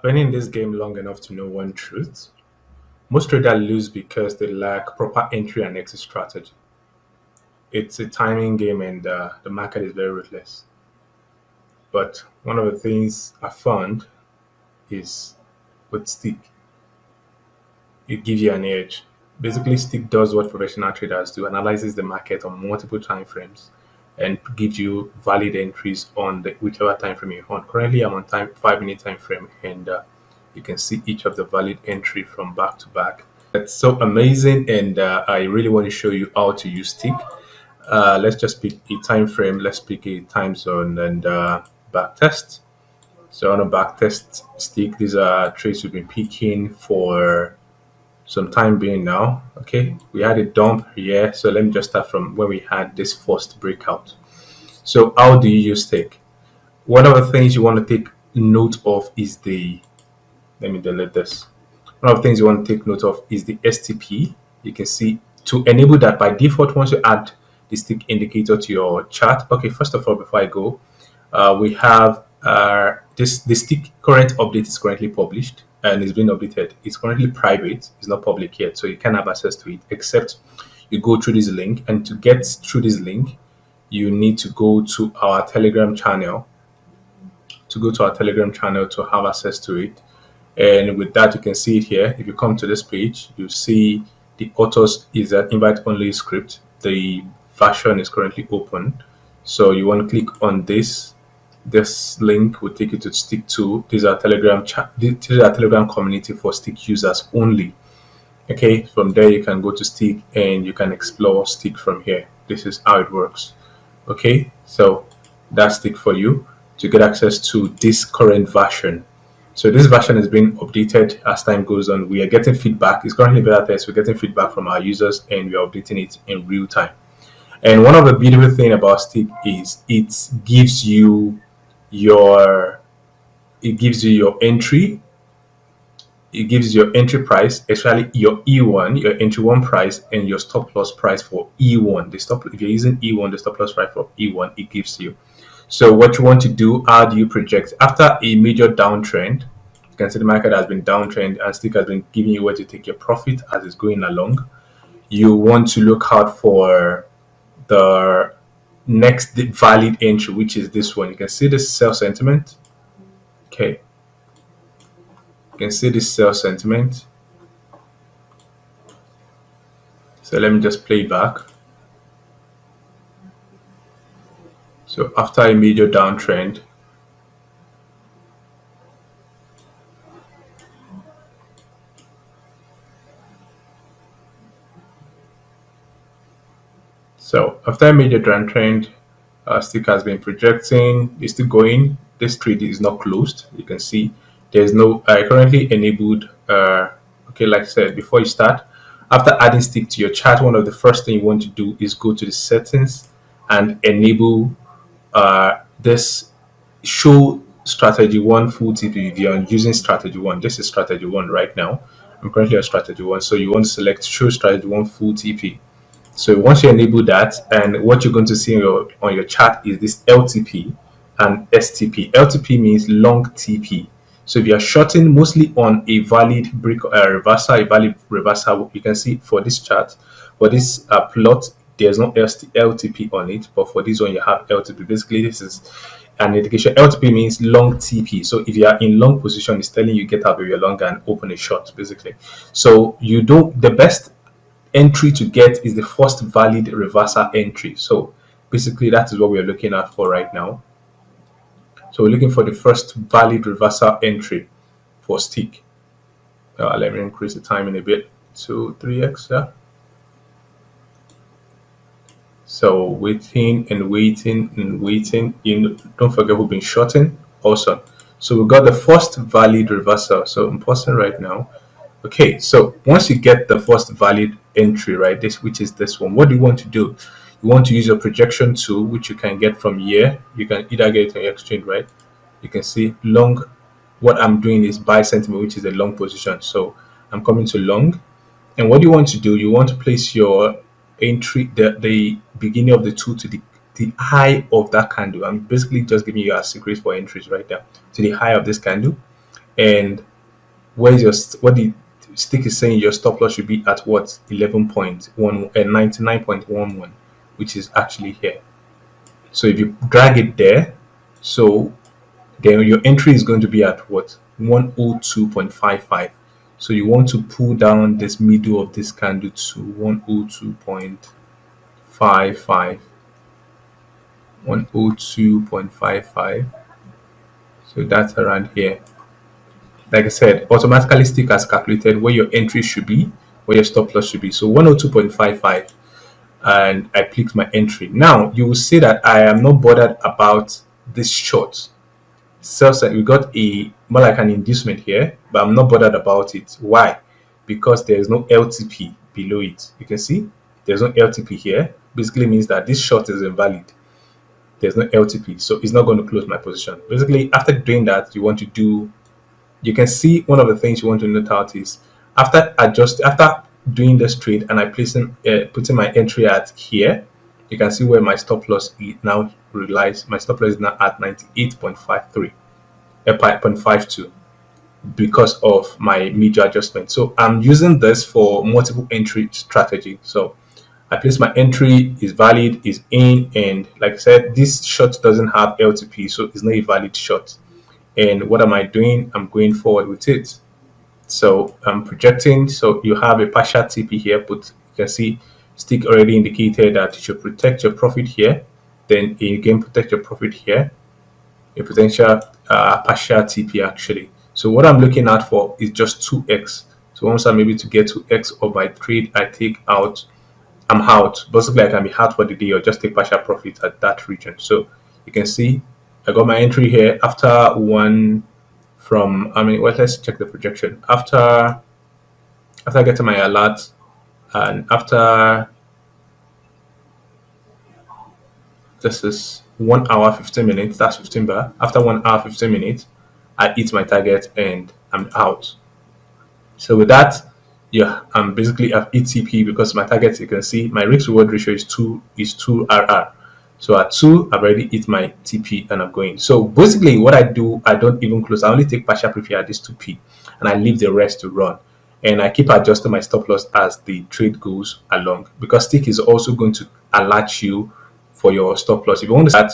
Been in this game long enough to know one truth. Most traders lose because they lack proper entry and exit strategy. It's a timing game and the market is very ruthless. But one of the things I found is with stick, it gives you an edge. Basically, stick does what professional traders do, analyzes the market on multiple time frames and gives you valid entries on whichever time frame you want. Currently, I'm on 5 minute time frame and you can see each of the valid entry from back to back. It's so amazing, and I really want to show you how to use stick. Let's just pick a time frame. Let's pick a time zone and back test. So on a back test stick, these are trades we've been picking for some time being now. Okay, we had a dump here, so let me just start from when we had this first breakout. So how do you use stick? One of the things you want to take note of is the, let me delete this. One of the things you want to take note of is the STP. You can see to enable that by default, once you add the stick indicator to your chart. Okay, first of all, before I go, we have the stick current update is currently published and it's been updated. It's currently private, it's not public yet, so you can't have access to it except you go through this link. And to get through this link, you need to go to our Telegram channel. To have access to it. And with that, you can see it here. If you come to this page, you see the authors is an invite only script. The version is currently open. So you want to click on this. This link will take you to Stick 2. These are Telegram community for Stick users only. Okay, from there you can go to Stick and you can explore Stick from here. This is how it works. Okay, so that's Stick for you to get access to this current version. So this version has been updated as time goes on. We are getting feedback. It's currently beta test. We're getting feedback from our users and we are updating it in real time. And one of the beautiful things about Stick is it gives you your entry. It gives your entry price, especially your E1, your entry one price, and your stop loss price for E1. If you're using E1, the stop loss price for E1, it gives you. So what you want to do, how do you project? After a major downtrend, you can see the market has been downtrend and Stick has been giving you where to take your profit as it's going along. You want to look out for the next valid entry, which is this one. You can see this sell sentiment. Okay. You can see this sell sentiment. So let me just play it back. So after a major downtrend, Stick has been projecting. It's still going. This trade is not closed. You can see there's no currently enabled. Okay, like I said, before you start, after adding Stick to your chart, one of the first thing you want to do is go to the settings and enable this show strategy 1 full TP. If you're using strategy 1, this is strategy 1 right now. I'm currently on strategy 1, so you want to select show strategy 1 full TP. So once you enable that, and what you're going to see on your chart is this LTP and STP. LTP means long TP. So if you're shorting mostly on a valid reversal, you can see for this chart, for this plot, there's no LTP on it, but for this one you have LTP. Basically, this is an indication. LTP means long TP. So if you are in long position, it's telling you get out of your long and open a short, basically. So the best entry to get is the first valid reversal entry. So basically that is what we're looking at for right now. So we're looking for the first valid reversal entry for Stick. Let me increase the time in a bit to 3x. Yeah. So waiting and waiting and waiting. Don't forget we've been shorting. Awesome. So we got the first valid reversal. So I'm pausing right now. Okay, so once you get the first valid entry, right, which is this one, what do you want to do? You want to use your projection tool, which you can get from here. You can either get it on your exchange, right? You can see long. What I'm doing is buy sentiment, which is a long position. So I'm coming to long. And what you want to do, you want to place your entry, the beginning of the tool to the high of that candle. I'm basically just giving you a secret for entries right there, to the high of this candle. and where's your what the stick is saying your stop loss should be at what 11.1 and 99.11, which is actually here. So if you drag it there, so then your entry is going to be at what 102.55. So you want to pull down this middle of this candle to 102.55. 102.55. So that's around here. Like I said, automatically stick has calculated where your entry should be, where your stop loss should be. So 102.55, and I clicked my entry. Now you will see that I am not bothered about this short. So we got a more like an inducement here, but I'm not bothered about it. Why? Because there is no LTP below it. You can see there's no LTP here. Basically means that this short is invalid. There's no LTP, so it's not going to close my position. Basically, after doing that, you want to do, you can see one of the things you want to note out is after doing this trade and I putting my entry at here, you can see where my stop loss is now relies. My stop loss is now at 98.53, 0.52 because of my major adjustment. So I'm using this for multiple entry strategy. So I place my entry, is valid, is in, and like I said, this short doesn't have LTP, so it's not a valid short. And what am I doing? I'm going forward with it. So I'm projecting. So you have a partial TP here, but you can see stick already indicated that you should protect your profit here. Then again, protect your profit here. A potential partial TP actually. So what I'm looking at for is just 2x. So once I'm able to get 2x of my trade, I take out. I'm out. Basically, I can be out for the day or just take partial profit at that region. So you can see I got my entry here after one from, well, let's check the projection. After getting my alert and after, this is 1 hour 15 minutes, that's 15 bar. After 1 hour 15 minutes, I hit my target and I'm out. So with that, yeah, I'm basically at ETP because my target, you can see my risk reward ratio is 2 RR. So at 2, I've already hit my TP and I'm going. So basically what I do, I don't even close. I only take partial profit at this 2P and I leave the rest to run. And I keep adjusting my stop loss as the trade goes along, because STIC is also going to alert you for your stop loss. If you want to start,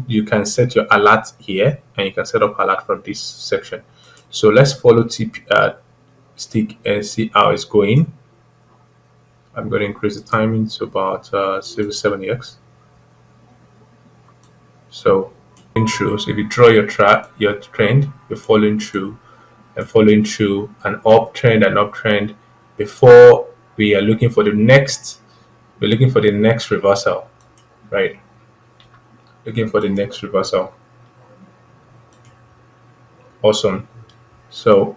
you can set your alert here and you can set up alert from this section. So let's follow STIC and see how it's going. I'm going to increase the timing to about 7x. So in true, so if you draw your trend, you're following through and following through an uptrend and uptrend before we are looking for the next. We're looking for the next reversal, right? Looking for the next reversal. Awesome. So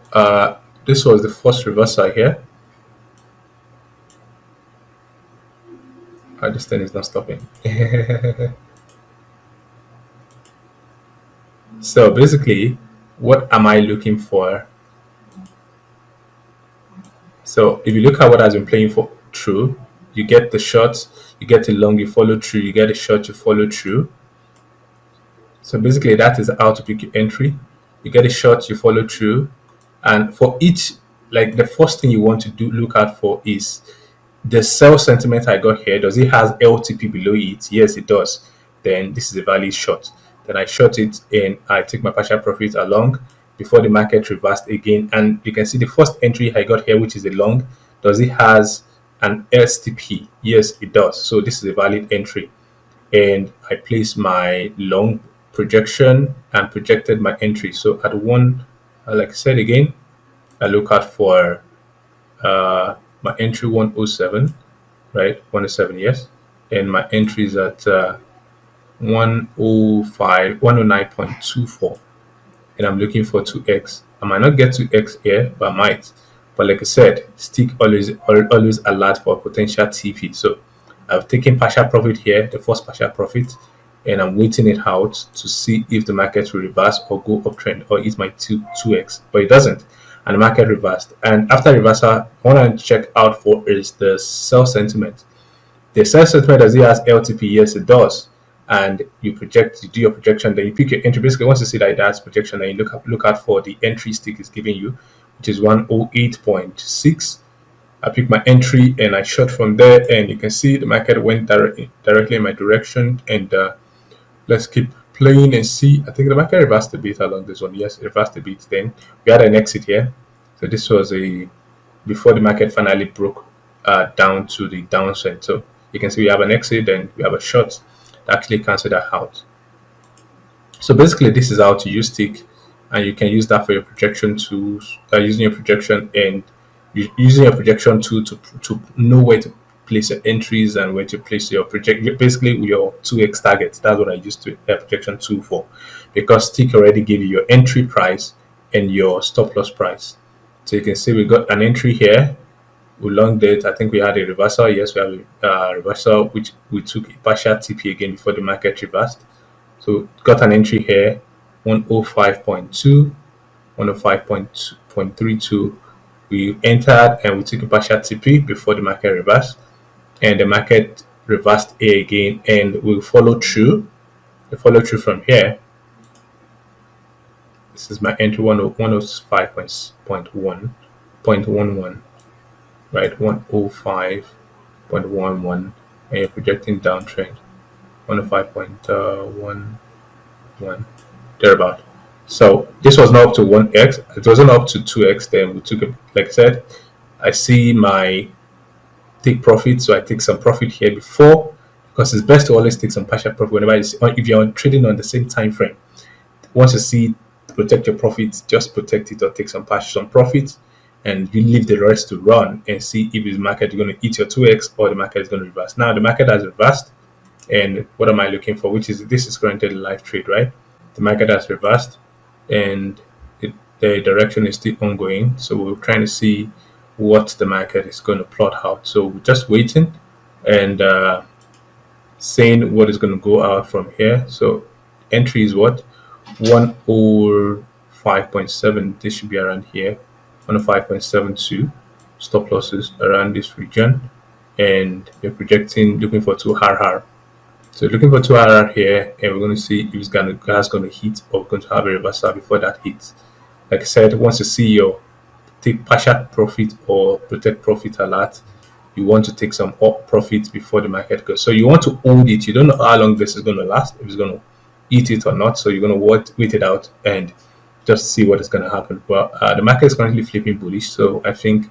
this was the first reversal here. This thing is not stopping. So basically, what am I looking for? So if you look at what I've been playing for through, you get the short, you get the long, you follow through, you get a short, you follow through. So basically that is how to pick your entry. You get a short, you follow through, and for each, like the first thing you want to look out for is the sell sentiment I got here. Does it has LTP below it? Yes, it does. Then this is a valid short. Then I short it and I take my partial profit along before the market reversed again. And you can see the first entry I got here, which is a long. Does it has an STP? Yes, it does. So this is a valid entry. And I place my long projection and projected my entry. So at one, like I said again, I look out for my entry 107, right? 107, yes. And my entry is at 109.24, and I'm looking for 2x. I might not get 2x here, but I might. But like I said, STIC always alert for potential TP. So I've taken partial profit here, the first partial profit, and I'm waiting it out to see if the market will reverse or go uptrend or hit my 2x, but it doesn't. And the market reversed. And after reversal, what I want to check out for is the sell sentiment. The sell sentiment, does it has LTP? Yes, it does. and you do your projection, then you pick your entry. Basically, once you see that that's projection, then you look out for the entry stick is giving you, which is 108.6. I pick my entry and I short from there, and you can see the market went directly in my direction. And let's keep playing and see. I think the market reversed a bit along this one. Yes, it reversed a bit. Then we had an exit here. So this was before the market finally broke down to the downside. So you can see we have an exit and we have a short that actually cancel that out. So basically, this is how to use STIC, and you can use that for your projection tools. Using your projection and using your projection tool to know where to place your entries and where to place your basically your 2x targets. That's what I used to projection tool for, because STIC already gave you your entry price and your stop loss price. So you can see we got an entry here. We long date. I think we had a reversal. Yes, we have a reversal, which we took a partial TP again before the market reversed. So got an entry here, 105.2, 105.32. We entered and we took a partial TP before the market reversed, and the market reversed A again, and we'll follow through. We follow through from here. This is my entry 105.11, right? 105.11, and you're projecting downtrend 105.11 thereabout. So this was not up to 1x, it wasn't up to 2x. Then we took it, like I said, I see my take profit, so I take some profit here before, because it's best to always take some partial profit whenever if you're trading on the same time frame. Once you see protect your profits, just protect it or take some profit, and you leave the rest to run and see if the market is going to eat your 2x or the market is going to reverse. Now the market has reversed, and what am I looking for? Which is, this is currently the live trade, right? The market has reversed, and the direction is still ongoing. So we're trying to see what the market is going to plot out. So we're just waiting and saying what is going to go out from here. So entry is what? 105.7. This should be around here. 105.72. Stop losses around this region, and we're projecting, looking for 2 RR. So looking for 2 RR here, and we're going to see if it's going to hit, or we're going to have a reversal before that hits. Like I said, once you see your take partial profit or protect profit alert, you want to take some profits before the market goes. So you want to hold it. You don't know how long this is going to last, if it's going to eat it or not. So you're going to wait it out and just see what is going to happen. Well, the market is currently flipping bullish, so I think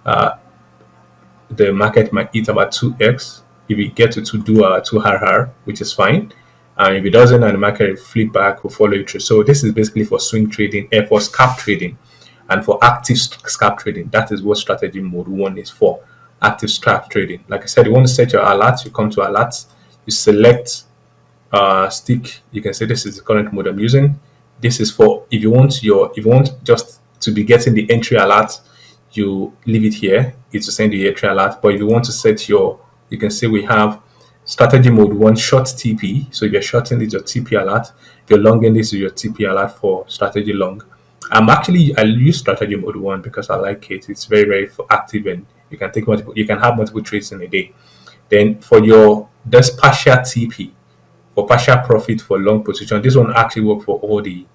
the market might eat about 2x if we get to 2 RR, which is fine. And if it doesn't, and the market flip back, will follow it through. So this is basically for swing trading, for scalp trading, and for active scalp trading. That is what strategy mode 1 is for, active scalp trading. Like I said, you want to set your alerts. You come to alerts, you select STIC. You can say this is the current mode I'm using. This is for if you want just to be getting the entry alert, you leave it here. It's to send the entry alert. But if you want to set your, you can see we have strategy mode 1 short TP. So if you're shorting, this is your TP alert. If you're longing, this is your TP alert for strategy long. I use strategy mode 1 because I like it. It's very, very active, and you can take you can have multiple trades in a day. Then for there's partial TP for partial profit for long position. This one actually work for all the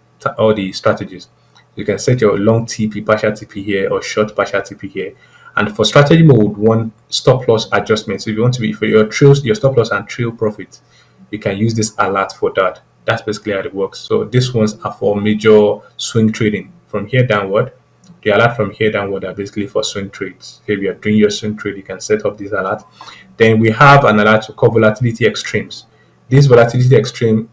strategies. You can set your long TP, partial TP here, or short partial TP here. And for strategy mode 1, stop loss adjustment. So if you want to be for your stop loss and trail profit, you can use this alert for that. That's basically how it works. So these ones are for major swing trading. From here downward, the alert from here downward are basically for swing trades. If you are doing your swing trade, you can set up this alert. Then we have an alert to call volatility extremes. This volatility extreme,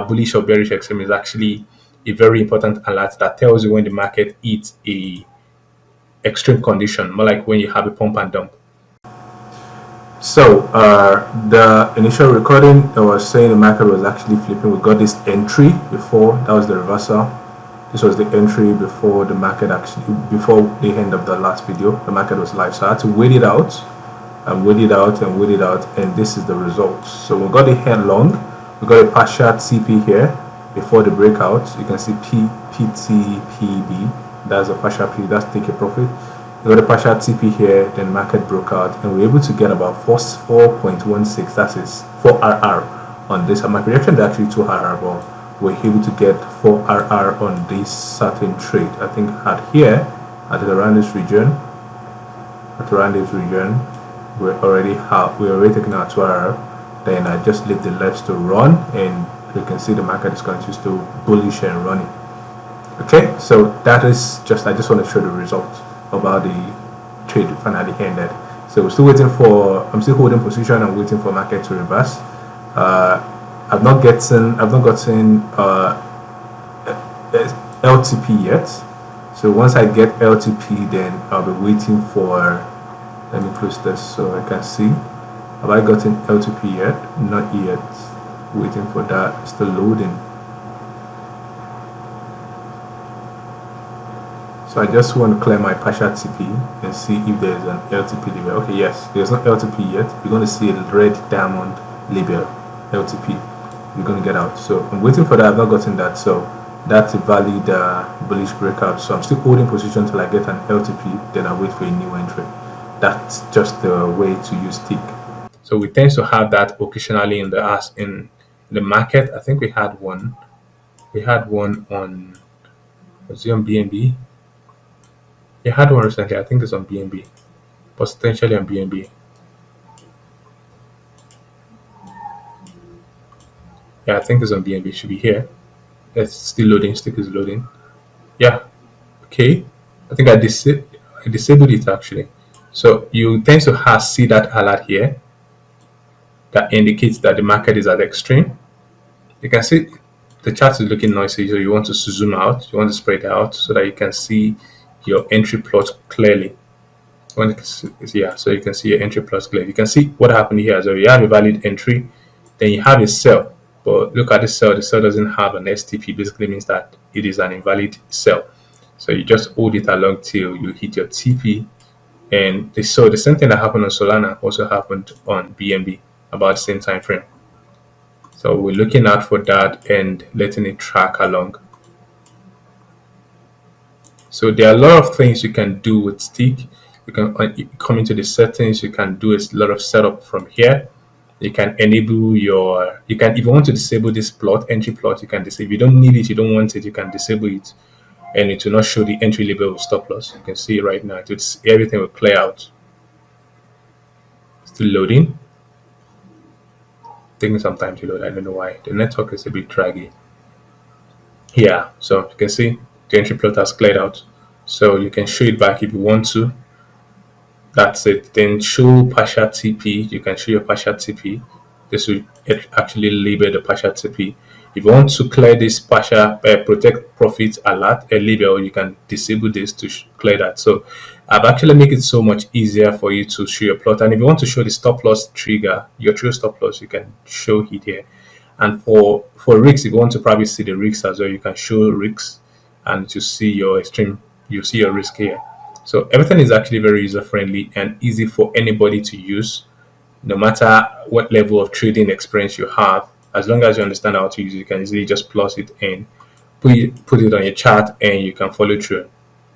bullish or bearish extreme, is actually a very important alert that tells you when the market hits a extreme condition, more like when you have a pump and dump. So the initial recording, I was saying the market was actually flipping. We got this entry before, that was the reversal. This was the entry before the market before the end of the last video. The market was live, so I had to wait it out and wait it out and wait it out, and this is the results. So we got a head long, we got a partial TP here before the breakout. You can see PTPB, that's a partial P, that's take a profit. We got a partial TP here, then market broke out, and we were able to get about 4.16, that is 4 RR on this. And my projection is actually 2RR, but we're able to get 4RR on this certain trade. I think at here, at around this region, we're already taking our 2RR. Then I just leave the legs to run, and you can see the market is continuing to bullish and running. Okay, so that is just, I just want to show the result of how the trade finally ended. So we're still waiting for, I'm still holding position and waiting for market to reverse. I've not gotten LTP yet. So once I get LTP, then I'll be waiting for, let me close this so I can see. Have I gotten LTP yet? Not yet. Waiting for that, still loading. So I just want to clear my partial TP and see if there's an LTP label. Okay, yes, there's no LTP yet. You're going to see a red diamond label, LTP. You're going to get out. So I'm waiting for that. I've not gotten that. So that's a valid bullish breakout. So I'm still holding position until I get an LTP. Then I wait for a new entry. That's just the way to use STIC. So we tend to have that occasionally in the market. I think we had one. We had one on, was it on BNB? You had one recently, I think it's on BNB, potentially on BNB. Yeah, I think it's on BNB, should be here. It's still loading, STIC is loading. Yeah, okay. I think I disabled it actually. So you tend to see that alert here that indicates that the market is at extreme. You can see the chart is looking noisy, so you want to zoom out, you want to spread out so that you can see your entry plot clearly. Yeah, so you can see your entry plus clear. You can see what happened here. So you have a valid entry, then you have a sell. But look at the sell doesn't have an STP, basically means that it is an invalid sell. So you just hold it along till you hit your TP. And the same thing that happened on Solana also happened on BNB about the same time frame. So we're looking out for that and letting it track along. So there are a lot of things you can do with STIC. You can come into the settings. You can do a lot of setup from here. You can enable your, if you want to disable this plot, entry plot, you can disable. If you don't need it, you don't want it, you can disable it, and it will not show the entry label with stop loss. You can see it right now. Everything will clear out. Still loading. Taking some time to load. I don't know why. The network is a bit draggy. Yeah, so you can see the entry plot has cleared out. So you can show it back if you want to. That's it. Then show partial TP. You can show your partial TP. This will actually label the partial TP. If you want to clear this partial protect profit alert label, you can disable this to clear that. So I've actually made it so much easier for you to show your plot. And if you want to show the stop loss trigger, your true stop loss, you can show it here. And for risks, if you want to probably see the risks as well, you can show risks, and to see your extreme, you see your risk here. So everything is actually very user friendly and easy for anybody to use, no matter what level of trading experience you have. As long as you understand how to use it, you can easily just plus it in, put it on your chart, and you can follow through.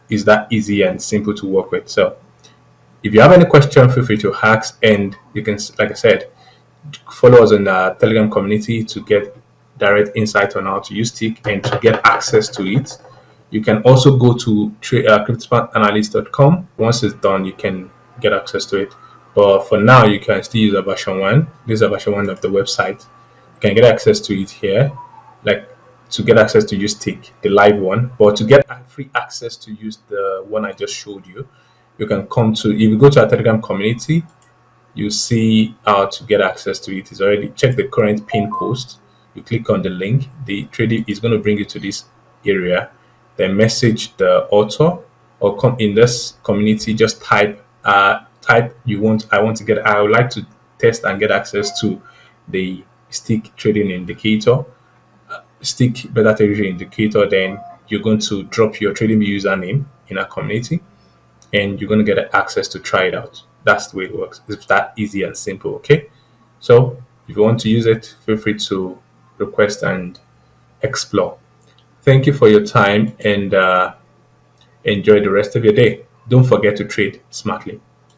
It's that easy and simple to work with. So if you have any question, feel free to ask, and you can, like I said, follow us in the Telegram community to get direct insight on how to use STIC and to get access to it. You can also go to cryptoanalyst.com. Once it's done, you can get access to it. But for now, you can still use a version 1. This is a version 1 of the website. You can get access to it here, like to get access to use STIC, the live one. But to get free access to use the one I just showed you, you can come to, if you go to our Telegram community, you see how to get access to it. It's already, check the current pin post. You click on the link. The trading is going to bring you to this area. Then message the author, or come in this community, just type I would like to test and get access to the STIC trading indicator, STIC beta trading indicator. Then you're going to drop your TradingView username in our community, and you're going to get access to try it out. That's the way it works. It's that easy and simple. Okay, so if you want to use it, feel free to request and explore. Thank you for your time, and enjoy the rest of your day. Don't forget to trade smartly.